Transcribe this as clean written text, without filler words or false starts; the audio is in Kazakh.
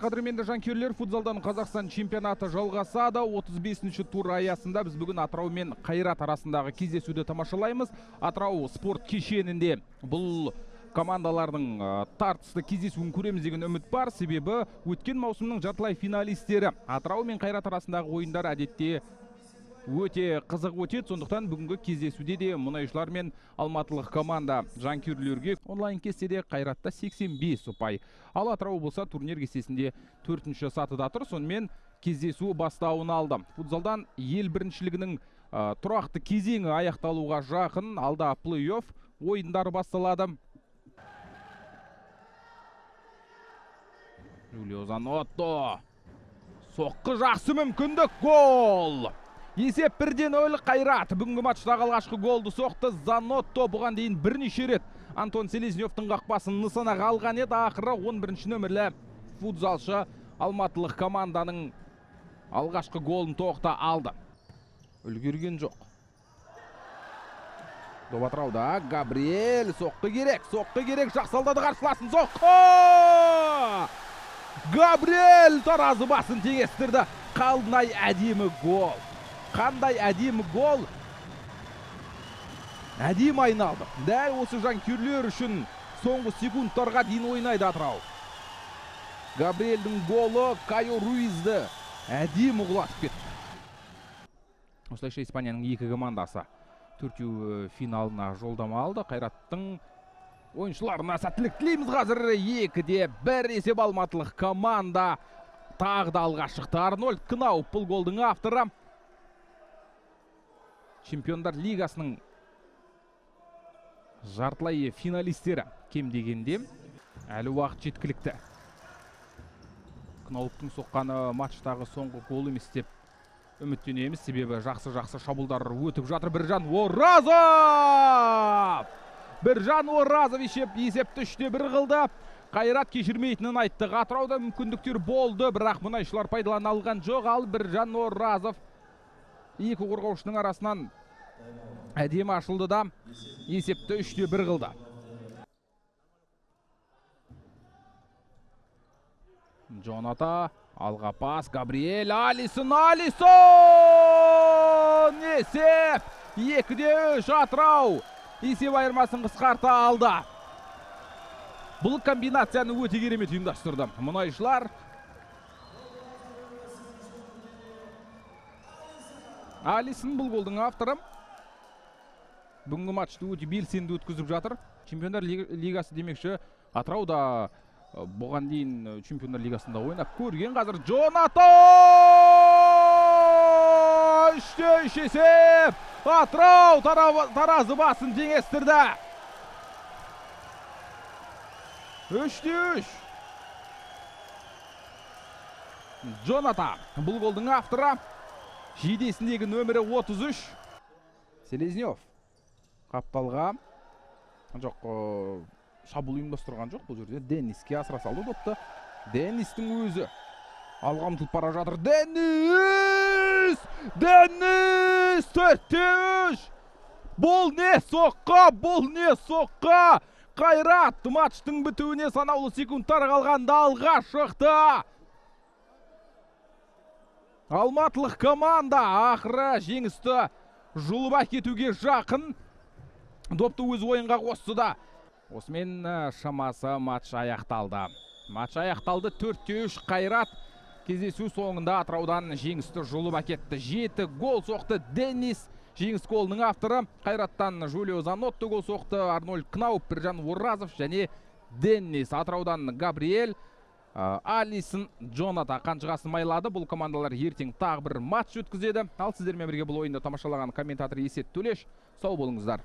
қадірменді жанкүйерлер, футзалдан Қазақстан чемпионаты жалғасады. 35-ші тур аясында біз бүгін Атырау мен Қайрат арасындағы кездесуді тамашалаймыз. Атырау спорт кешенінде бұл командалардың тартысты кездесуін көреміз деген үміт бар. Себебі өткен маусымның жартылай финалистері Атырау мен Қайрат арасындағы ойындар әдетте өте қызық өтеді. Сондықтан бүгінгі кездесуде де мұнайшылар мен алматылық команда жанкүйерлерге онлайн кестеде Қайратта 85 ұпай. Ал Атырау болса турнир кестесінде 4-ші сатыда тұр. Сонымен кездесу бастауын алды. Футзалдан ел біріншілігінің тұрақты кезеңі аяқталуға жақын. Алда плей-офф ойындары басталады. Жулио Занотто. Соққы жақсы мүмкіндік, гол! Есеп 1-0 Қайрат. Бүгінгі матчтағы алғашқы голды соқты Занотто. Бұған дейін бірнеше рет Антон Селезневтің қақпасын нысанаға алған еді. Ақыры 11-ші нөмірлі футзалшы алматылық команданың алғашқы голын тоқта алды. Үлгерген жоқ. Доп Атырауда Габриэль. Соққы керек, жақсалдады қарсыласын. Соққы! Габриэль таразы басын теңестірді. Қалдынай әдемі гол. Қандай әдемі гол. Әдемі айналды. Дәл осы жанкүйерлер үшін соңғы секундтарға дейін ойнайды Атырау. Габриэльдің голы Кайо Руизді әдемі құлатып кетті. Осылайша Испанияның екі командасы төртеу финалына жолдама алды. Қайраттың ойыншыларына сәттілік тілейміз. Қазір 2-1 есеп алматылық команда тағы да алға шықты. Арнольд Кнауп бұл голдың авторы. Чемпиондар лигасының жартылай финалистері кем дегенде әлі уақыт жеткілікті. Кнауптың соққаны матчтағы соңғы гол емес деп үміттенеміз. Себебі жақсы шабуылдар өтіп жатыр. Біржан Оразов есепті 3-1 қылды. Қайрат кешірмейтінін айтты. Атырауда мүмкіндіктер болды, бірақ мұнайшылар пайдалана алған жоқ. Ал Біржан Оразов екі қорғаушының арасынан әдемі ашылды да есепті 3-1 қылды. Джоната, алға пас, Габриэль, Алисон! Есеп! 2-3 Атырау есеп айырмасын қысқарта алды. Бұл комбинацияны өте керемет ұйымдастырды. Мұнайшылар Алисон бұл голдың авторы. Бүгінгі матчты өте белсенді өткізіп жатыр. Чемпиондар лигасы демекші Атырауда бұған дейін Чемпиондар лигасында ойнап көрген. Қазір Джоната! 3-3 есеп! Атырау таразы басын теңестірді. 3-3. Джоната бұл голдың авторы. Жейдесіндегі нөмірі 33. Селезнев қапталға жоқ, шабуыл ұйымдастырған жоқ. Бұл жерде Дениске асыра салды допты. Денистің өзі алға ұмтылып бара жатыр. Денис! 4-3! Бұл не соққа! Қайрат матчтың бітуіне санаулы секундтар қалғанда алға шықты. Алматылық команда ақыры жеңісті жұлып әкетуге жақын. Допты өз ойынға қосты да. Осымен шамасы матч аяқталды. 4-3 Қайрат кездесу соңында Атыраудан жеңісті жұлып әкетті. 7 гол соқты Денис. Жеңіс голының авторы. Қайраттан Жулио Занотто гол соқты. Арнольд Кнауп, Біржан Оразов және Денис. Атыраудан Габриэль, Алисон, Джоната қанжығасын майлады. Бұл командалар ертең тағы бір матч өткізеді. Ал сіздермен бірге бұл ойынды тамашалаған комментатор Есет Төлеш. Сау болыңыздар.